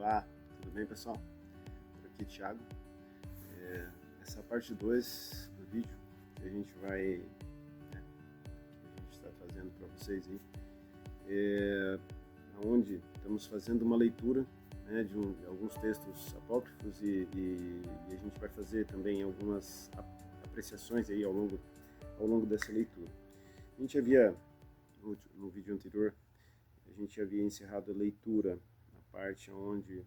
Olá, tudo bem, pessoal? Por aqui, Thiago. Essa é a parte 2 do vídeo que a gente vai, que a gente está fazendo para vocês aí, onde estamos fazendo uma leitura, né, de alguns textos apócrifos e a gente vai fazer também algumas apreciações aí ao longo dessa leitura. A gente havia, no vídeo anterior, a gente havia encerrado a leitura na parte onde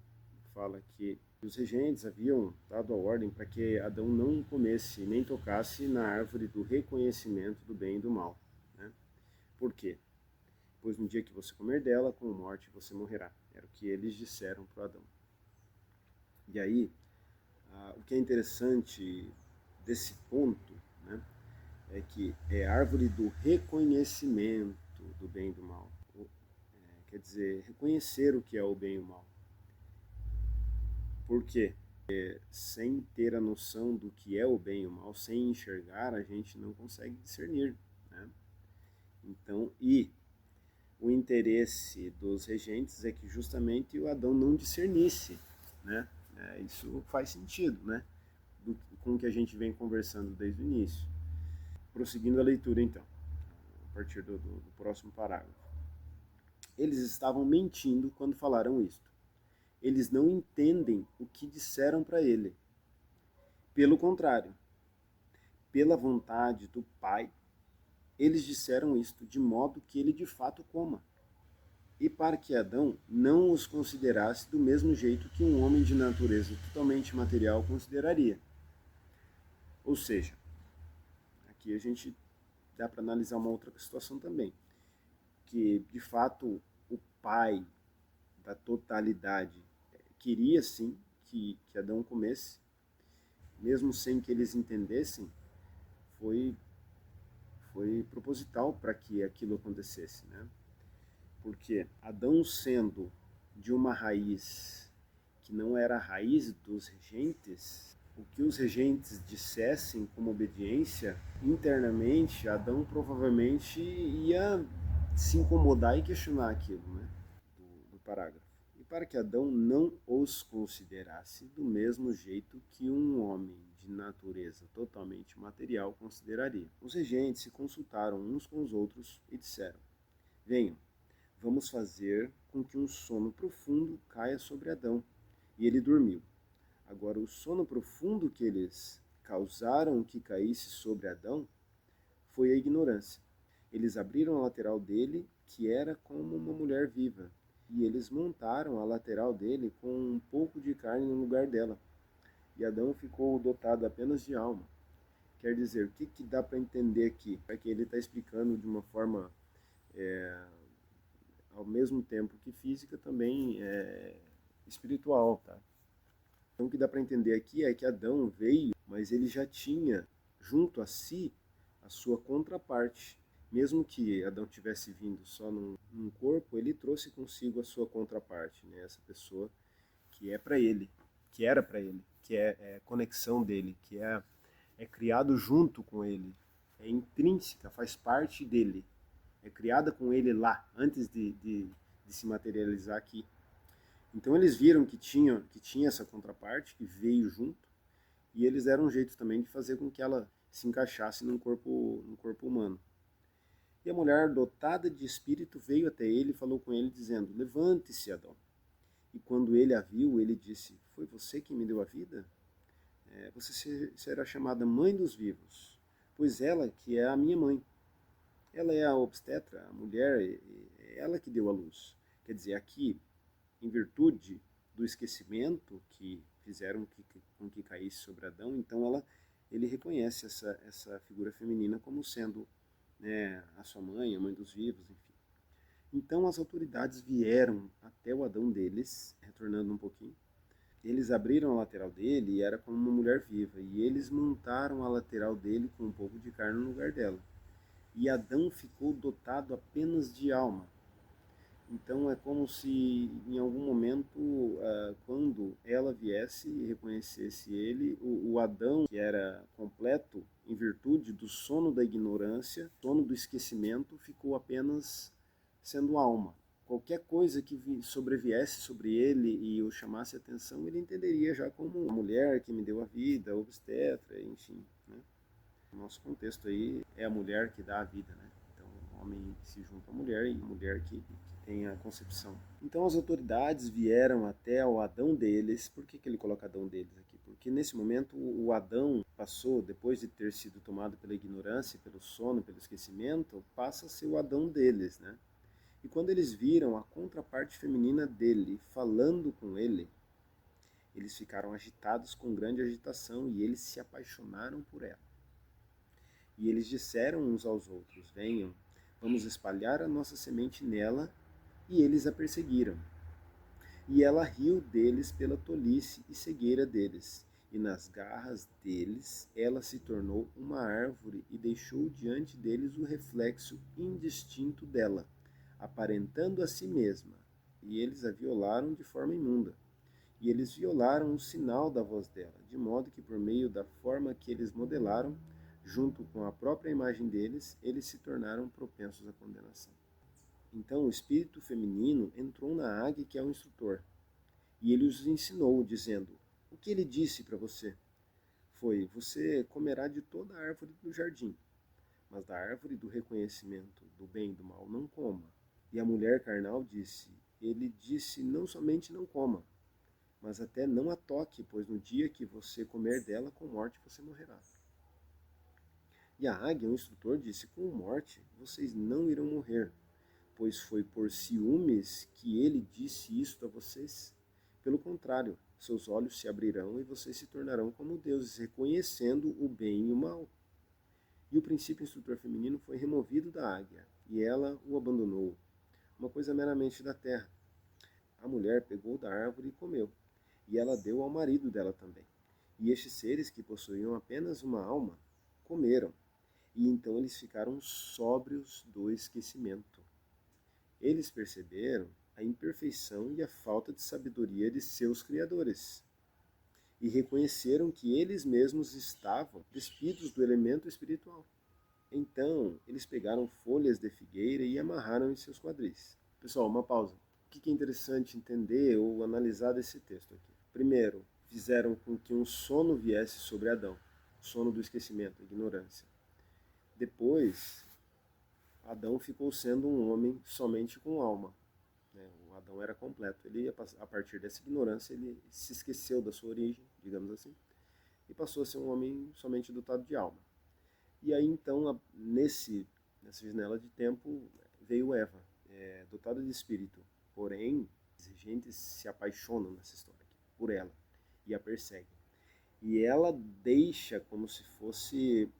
fala que os regentes haviam dado a ordem para que Adão não comesse nem tocasse na árvore do reconhecimento do bem e do mal, né? Por quê? Pois no dia que você comer dela, com morte você morrerá. Era o que eles disseram para Adão. E aí, o que é interessante desse ponto, né, é que é a árvore do reconhecimento do bem e do mal. Quer dizer, reconhecer o que é o bem e o mal. Por quê? Sem ter a noção do que é o bem e o mal, sem enxergar, a gente não consegue discernir, né? Então, o interesse dos regentes é que justamente o Adão não discernisse, né? Isso faz sentido, né? Com o que a gente vem conversando desde o início. Prosseguindo a leitura, então, a partir do próximo parágrafo. Eles estavam mentindo quando falaram isto. Eles não entendem o que disseram para ele. Pelo contrário, pela vontade do Pai, eles disseram isto de modo que ele de fato coma. E para que Adão não os considerasse do mesmo jeito que um homem de natureza totalmente material consideraria. Ou seja, aqui a gente dá para analisar uma outra situação também, que de fato o Pai da totalidade queria sim que Adão comesse, mesmo sem que eles entendessem, foi proposital para que aquilo acontecesse, né? Porque Adão, sendo de uma raiz que não era a raiz dos regentes, o que os regentes dissessem como obediência, internamente Adão provavelmente ia se incomodar e questionar aquilo, né, do parágrafo. E para que Adão não os considerasse do mesmo jeito que um homem de natureza totalmente material consideraria. Os regentes se consultaram uns com os outros e disseram: venham, vamos fazer com que um sono profundo caia sobre Adão. E ele dormiu. Agora, o sono profundo que eles causaram que caísse sobre Adão foi a ignorância. Eles abriram a lateral dele, que era como uma mulher viva, e eles montaram a lateral dele com um pouco de carne no lugar dela. E Adão ficou dotado apenas de alma. Quer dizer, o que dá para entender aqui? É que ele está explicando de uma forma, ao mesmo tempo que física, também espiritual, tá? Então o que dá para entender aqui é que Adão veio, mas ele já tinha junto a si a sua contraparte. Mesmo que Adão tivesse vindo só num corpo, ele trouxe consigo a sua contraparte, né? Essa pessoa que é para ele, que era para ele, que é conexão dele, que é criado junto com ele, é intrínseca, faz parte dele, é criada com ele lá, antes de se materializar aqui. Então eles viram que tinha essa contraparte, que veio junto, e eles deram um jeito também de fazer com que ela se encaixasse no corpo humano. E a mulher, dotada de espírito, veio até ele e falou com ele, dizendo: levante-se, Adão. E quando ele a viu, ele disse: foi você que me deu a vida? Você será chamada mãe dos vivos, pois ela que é a minha mãe. Ela é a obstetra, a mulher, é ela que deu a luz. Quer dizer, aqui, em virtude do esquecimento que fizeram com que caísse sobre Adão, então ele reconhece essa figura feminina como sendo, né, a sua mãe, a mãe dos vivos, enfim. Então as autoridades vieram até o Adão deles, retornando um pouquinho. Eles abriram a lateral dele e era como uma mulher viva, e eles montaram a lateral dele com um pouco de carne no lugar dela. E Adão ficou dotado apenas de alma. Então é como se em algum momento, quando ela viesse e reconhecesse ele, o Adão, que era completo em virtude do sono da ignorância, sono do esquecimento, ficou apenas sendo alma. qualquer coisa que sobreviesse sobre ele e o chamasse a atenção, ele entenderia já como uma mulher que me deu a vida, obstetra, enfim, né? O nosso contexto aí é a mulher que dá a vida, né? Então, o homem se junta à mulher e a mulher que tem a concepção. Então, as autoridades vieram até o Adão deles. Por que ele coloca Adão deles aqui? Porque nesse momento o Adão passou, depois de ter sido tomado pela ignorância, pelo sono, pelo esquecimento, passa a ser o Adão deles, né? E quando eles viram a contraparte feminina dele falando com ele, eles ficaram agitados com grande agitação e eles se apaixonaram por ela. E eles disseram uns aos outros: venham, vamos espalhar a nossa semente nela. E eles a perseguiram. E ela riu deles pela tolice e cegueira deles. E nas garras deles ela se tornou uma árvore e deixou diante deles o reflexo indistinto dela, aparentando a si mesma. E eles a violaram de forma imunda. E eles violaram o sinal da voz dela, de modo que por meio da forma que eles modelaram, junto com a própria imagem deles, eles se tornaram propensos à condenação. Então o espírito feminino entrou na águia, que é o instrutor, e ele os ensinou, dizendo: o que ele disse para você? Foi: você comerá de toda a árvore do jardim, mas da árvore do reconhecimento do bem e do mal não coma. E a mulher carnal disse: ele disse não somente não coma, mas até não a toque, pois no dia que você comer dela, com morte você morrerá. E a águia, o instrutor, disse: com morte vocês não irão morrer, pois foi por ciúmes que ele disse isto a vocês. Pelo contrário, seus olhos se abrirão e vocês se tornarão como deuses, reconhecendo o bem e o mal. E o princípio instrutor feminino foi removido da águia, e ela o abandonou, uma coisa meramente da terra. A mulher pegou da árvore e comeu, e ela deu ao marido dela também. E estes seres, que possuíam apenas uma alma, comeram, e então eles ficaram sóbrios do esquecimento. Eles perceberam a imperfeição e a falta de sabedoria de seus criadores, e reconheceram que eles mesmos estavam despidos do elemento espiritual. Então, eles pegaram folhas de figueira e amarraram em seus quadris. Pessoal, uma pausa. O que é interessante entender ou analisar desse texto aqui? Primeiro, fizeram com que um sono viesse sobre Adão, o sono do esquecimento, a ignorância. Depois, Adão ficou sendo um homem somente com alma. O Adão era completo. Ele, a partir dessa ignorância, ele se esqueceu da sua origem, digamos assim, e passou a ser um homem somente dotado de alma. E aí, então, nessa janela de tempo, veio Eva, dotada de espírito. Porém, exigentes se apaixonam nessa história aqui, por ela, e a perseguem. E ela deixa como se fosse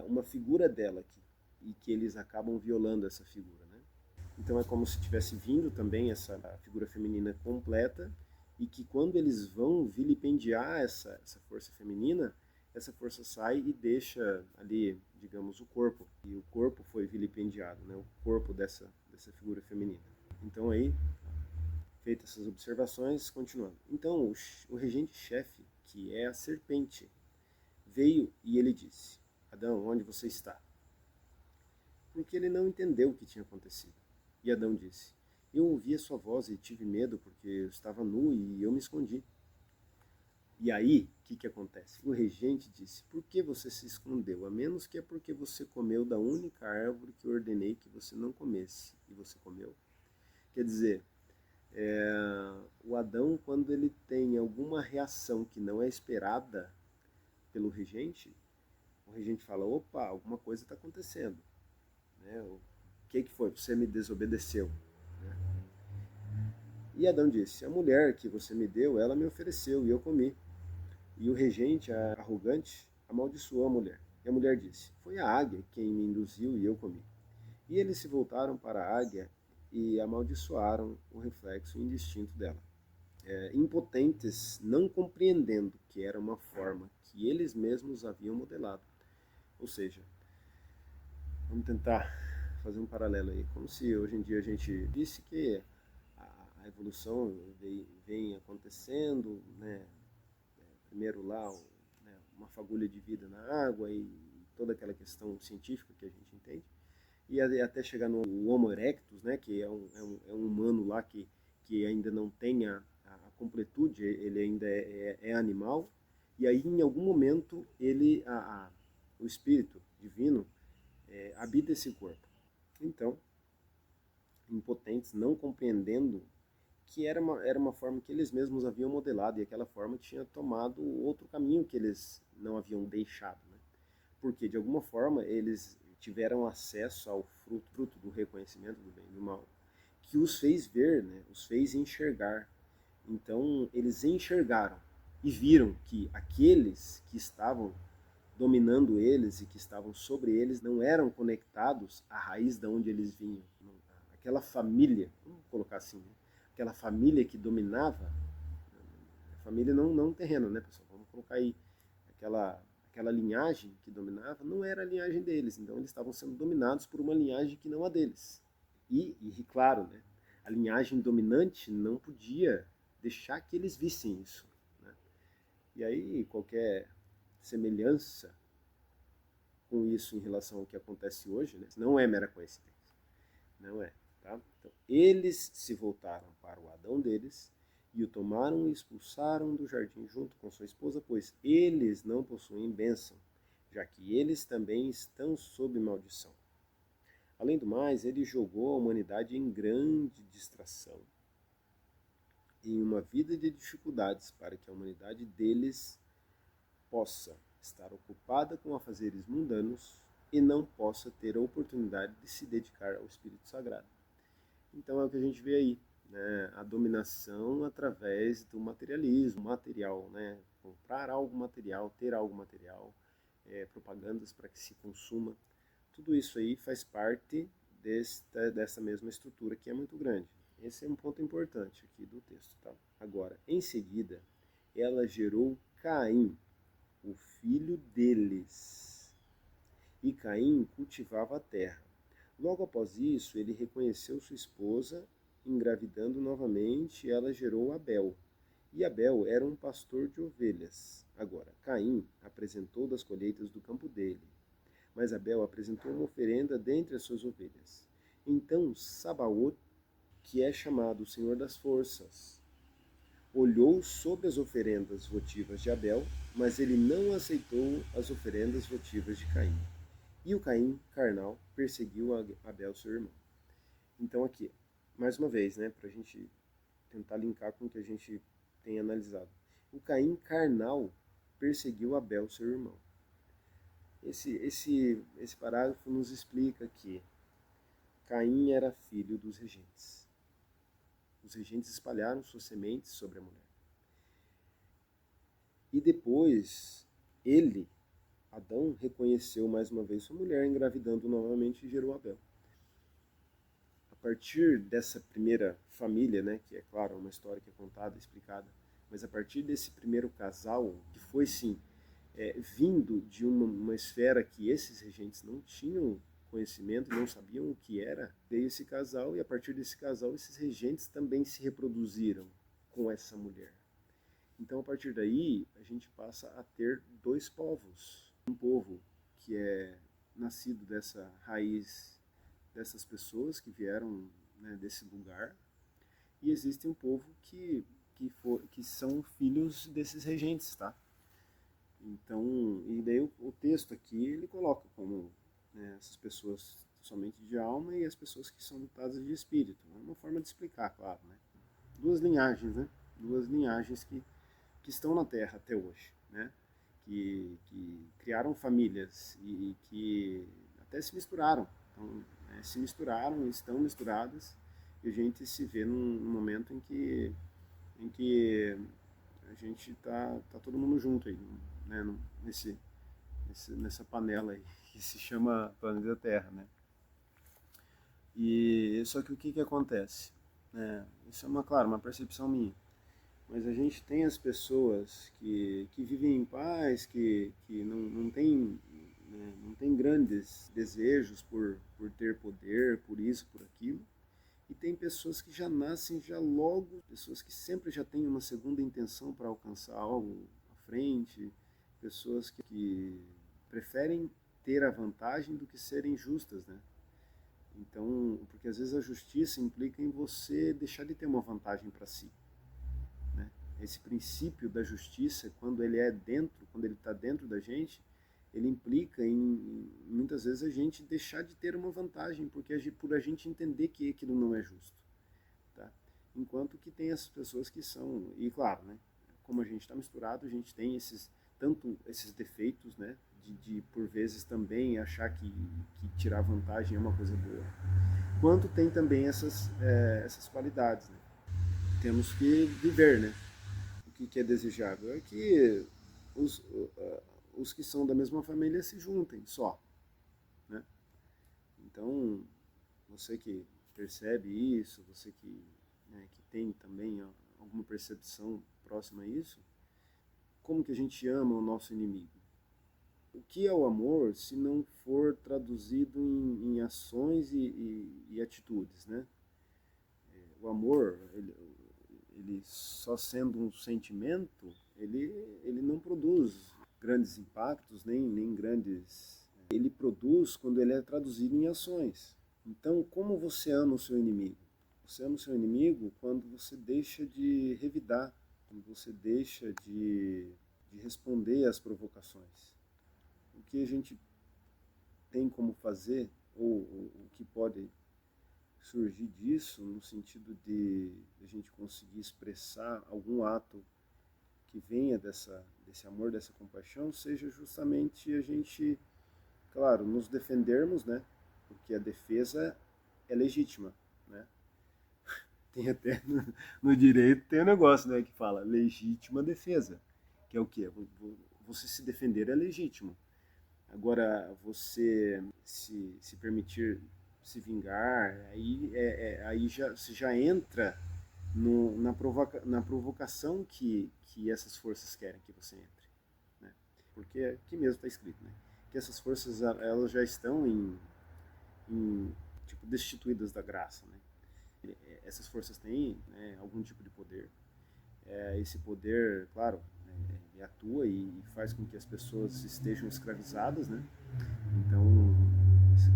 uma figura dela aqui, e que eles acabam violando essa figura, né? Então é como se tivesse vindo também essa figura feminina completa, e que quando eles vão vilipendiar essa força feminina, essa força sai e deixa ali, digamos, o corpo. E o corpo foi vilipendiado, né? O corpo dessa figura feminina. Então aí, feitas essas observações, continuando. Então o regente-chefe, que é a serpente, veio e ele disse: Adão, onde você está? Porque ele não entendeu o que tinha acontecido. E Adão disse: eu ouvi a sua voz e tive medo porque eu estava nu e eu me escondi. E aí, o que acontece? O regente disse: por que você se escondeu? A menos que é porque você comeu da única árvore que eu ordenei que você não comesse. E você comeu. Quer dizer, o Adão, quando ele tem alguma reação que não é esperada pelo regente, o regente fala: opa, alguma coisa está acontecendo. Né? O que foi? Você me desobedeceu. Né? E Adão disse: a mulher que você me deu, ela me ofereceu e eu comi. E o regente, arrogante, amaldiçoou a mulher. E a mulher disse: foi a águia quem me induziu e eu comi. E eles se voltaram para a águia e amaldiçoaram o reflexo indistinto dela. Impotentes, não compreendendo que era uma forma que eles mesmos haviam modelado. Ou seja, vamos tentar fazer um paralelo aí. Como se hoje em dia a gente disse que a evolução vem acontecendo, né? Primeiro lá, uma fagulha de vida na água e toda aquela questão científica que a gente entende. e até chegar no Homo erectus, né, que é um humano lá que ainda não tem a completude, ele ainda é animal, e aí em algum momento o espírito divino habita esse corpo. Então, impotentes, não compreendendo que era uma forma que eles mesmos haviam modelado, e aquela forma tinha tomado outro caminho que eles não haviam deixado, né? Porque de alguma forma eles tiveram acesso ao fruto do reconhecimento do bem e do mal, que os fez ver, né? Os fez enxergar. Então eles enxergaram e viram que aqueles que estavam dominando eles e que estavam sobre eles não eram conectados à raiz de onde eles vinham. Aquela família, vamos colocar assim, né? Aquela família que dominava, família não terreno, né, pessoal? Vamos colocar aí aquela linhagem que dominava, não era a linhagem deles, então eles estavam sendo dominados por uma linhagem que não a deles. E claro, né, a linhagem dominante não podia deixar que eles vissem isso, né? E aí qualquer semelhança com isso em relação ao que acontece hoje, né, não é mera coincidência, não é. Tá? Então, eles se voltaram para o Adão deles e o tomaram e expulsaram do jardim junto com sua esposa, pois eles não possuem bênção, já que eles também estão sob maldição. Além do mais, ele jogou a humanidade em grande distração, em uma vida de dificuldades, para que a humanidade deles possa estar ocupada com afazeres mundanos e não possa ter a oportunidade de se dedicar ao Espírito Sagrado. Então é o que a gente vê aí, né? A dominação através do materialismo, material, né? Comprar algo material, ter algo material, propagandas para que se consuma. Tudo isso aí faz parte dessa mesma estrutura que é muito grande. Esse é um ponto importante aqui do texto. Tá? Agora, em seguida, ela gerou Caim, o filho deles. E Caim cultivava a terra. Logo após isso, ele reconheceu sua esposa, engravidando novamente, e ela gerou Abel. E Abel era um pastor de ovelhas. Agora, Caim apresentou das colheitas do campo dele, mas Abel apresentou uma oferenda dentre as suas ovelhas. Então Sabaote, que é chamado o Senhor das Forças, olhou sobre as oferendas votivas de Abel, mas ele não aceitou as oferendas votivas de Caim. E o Caim carnal perseguiu Abel, seu irmão. Então aqui, mais uma vez, né, para a gente tentar linkar com o que a gente tem analisado. O Caim carnal perseguiu Abel, seu irmão. Esse parágrafo nos explica que Caim era filho dos regentes. Os regentes espalharam suas sementes sobre a mulher. E depois, ele, Adão, reconheceu mais uma vez sua mulher, engravidando novamente e gerou Abel. A partir dessa primeira família, né, que é claro, uma história que é contada, explicada, mas a partir desse primeiro casal, que foi sim, vindo de uma esfera que esses regentes não tinham conhecimento, não sabiam o que era, veio esse casal e a partir desse casal esses regentes também se reproduziram com essa mulher. Então a partir daí a gente passa a ter dois povos. Um povo que é nascido dessa raiz dessas pessoas que vieram, né, desse lugar, e existe um povo que são filhos desses regentes, tá? Então, e daí o texto aqui ele coloca como, né, essas pessoas somente de alma e as pessoas que são mutadas de espírito. É uma forma de explicar, claro, né? Duas linhagens, né? Duas linhagens que estão na Terra até hoje, né? Que criaram famílias e que até se misturaram. Então, né, se misturaram, estão misturadas, e a gente se vê num momento em que a gente tá todo mundo junto aí, né? Nessa panela aí, que se chama planeta Terra, né? E só que o que acontece? Isso é claro, uma percepção minha. Mas a gente tem as pessoas que vivem em paz, que não tem, né, não tem grandes desejos por ter poder, por isso, por aquilo. E tem pessoas que já nascem já logo, pessoas que sempre já têm uma segunda intenção para alcançar algo à frente, pessoas que preferem ter a vantagem do que serem justas, né? Então, porque às vezes a justiça implica em você deixar de ter uma vantagem para si, né? Esse princípio da justiça, quando ele é dentro, quando ele está dentro da gente, ele implica em muitas vezes a gente deixar de ter uma vantagem, porque por a gente entender que aquilo não é justo, tá? Enquanto que tem essas pessoas que são, e claro, né? Como a gente está misturado, a gente tem tanto esses defeitos, né? De por vezes também achar que tirar vantagem é uma coisa boa, quanto tem também essas qualidades, né? Temos que viver, né? O que é desejável é que os, os que são da mesma família se juntem só, né? Então, você que percebe isso, você que, né, que tem também alguma percepção próxima a isso, como que a gente ama o nosso inimigo? O que é o amor se não for traduzido em ações e atitudes, né? O amor, ele só sendo um sentimento, ele não produz grandes impactos, nem grandes... Ele produz quando ele é traduzido em ações. Então, como você ama o seu inimigo? Você ama o seu inimigo quando você deixa de revidar, quando você deixa de responder às provocações. O que a gente tem como fazer, ou o que pode surgir disso, no sentido de a gente conseguir expressar algum ato que venha desse amor, dessa compaixão, seja justamente a gente, claro, nos defendermos, né? Porque a defesa é legítima, né? Tem até no direito tem um negócio, né, que fala legítima defesa, que é o quê? Você se defender é legítimo. Agora, você se permitir se vingar, aí você já entra na provocação que essas forças querem que você entre, né? Porque aqui mesmo está escrito, né? Que essas forças elas já estão tipo, destituídas da graça, né? Essas forças têm, né, algum tipo de poder. Esse poder, claro, ele atua e faz com que as pessoas estejam escravizadas, né? Então,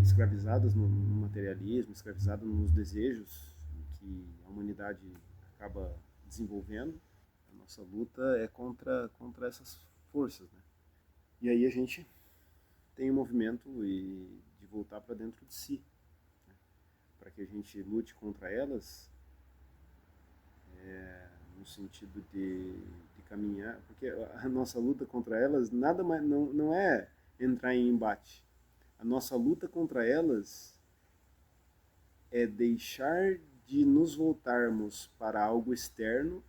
escravizadas no materialismo, escravizadas nos desejos que a humanidade acaba desenvolvendo. A nossa luta é contra essas forças, né? E aí a gente tem um movimento de voltar para dentro de si, né? Para que a gente lute contra elas, no sentido de caminhar, porque a nossa luta contra elas nada mais não é entrar em embate. A nossa luta contra elas é deixar de nos voltarmos para algo externo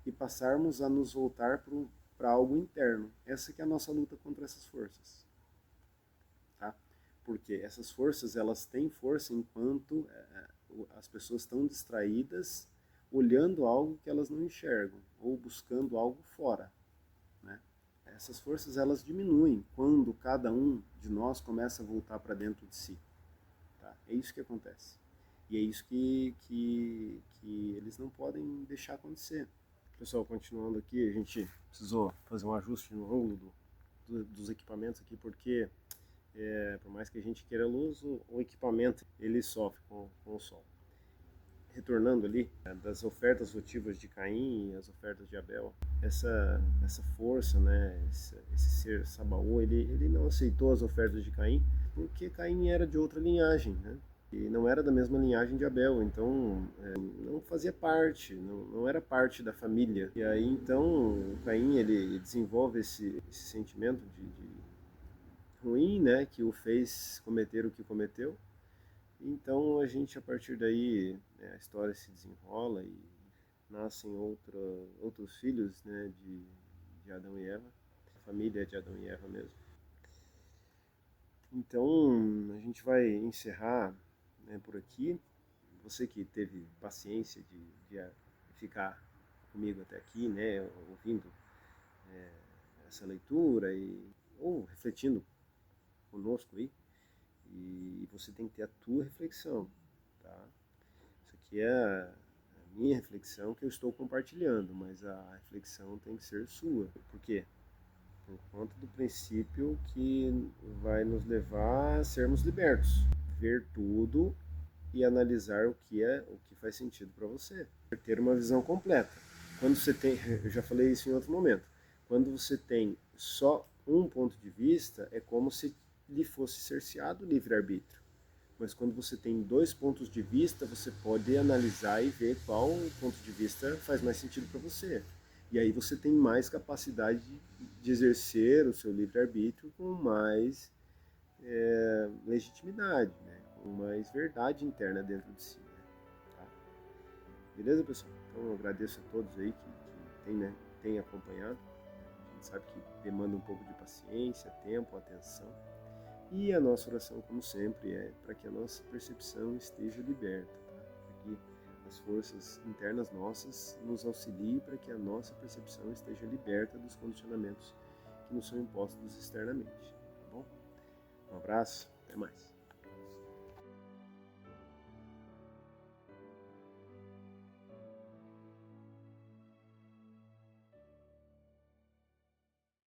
e passarmos a nos voltar para algo interno. Essa que é a nossa luta contra essas forças, tá? Porque essas forças, elas têm força enquanto as pessoas estão distraídas, olhando algo que elas não enxergam ou buscando algo fora, né? Essas forças, elas diminuem quando cada um de nós começa a voltar para dentro de si, tá? É isso que acontece. E é isso que eles não podem deixar acontecer. Pessoal, continuando aqui, a gente precisou fazer um ajuste no ângulo dos equipamentos aqui, porque por mais que a gente queira luz, o equipamento ele sofre com o sol. Retornando ali, das ofertas votivas de Caim e as ofertas de Abel, essa força, né, esse ser Sabaô, ele não aceitou as ofertas de Caim, porque Caim era de outra linhagem, né? E não era da mesma linhagem de Abel, então não fazia parte, não era parte da família. E aí então Caim ele desenvolve esse sentimento de ruim, né, que o fez cometer o que cometeu. Então a gente, a partir daí, né, a história se desenrola e nascem outros filhos, né, de Adão e Eva, a família de Adão e Eva mesmo. Então a gente vai encerrar, né, por aqui. Você que teve paciência de ficar comigo até aqui, né, ouvindo essa leitura ou refletindo conosco aí, e você tem que ter a tua reflexão, tá? Isso aqui é a minha reflexão que eu estou compartilhando, mas a reflexão tem que ser sua. Por quê? por conta do princípio que vai nos levar a sermos libertos, ver tudo e analisar o que faz sentido para você, ter uma visão completa. Quando você tem, eu já falei isso em outro momento, quando você tem só um ponto de vista, é como se lhe fosse cerceado o livre-arbítrio. Mas quando você tem dois pontos de vista, você pode analisar e ver qual ponto de vista faz mais sentido para você. E aí você tem mais capacidade de exercer o seu livre-arbítrio com mais legitimidade, né? Com mais verdade interna dentro de si. Né? Tá? Beleza, pessoal? Então eu agradeço a todos aí que tem, né, tem acompanhado. A gente sabe que demanda um pouco de paciência, tempo, atenção. E a nossa oração, como sempre, é para que a nossa percepção esteja liberta, tá? Para que as forças internas nossas nos auxiliem para que a nossa percepção esteja liberta dos condicionamentos que nos são impostos externamente, tá bom? Um abraço, até mais.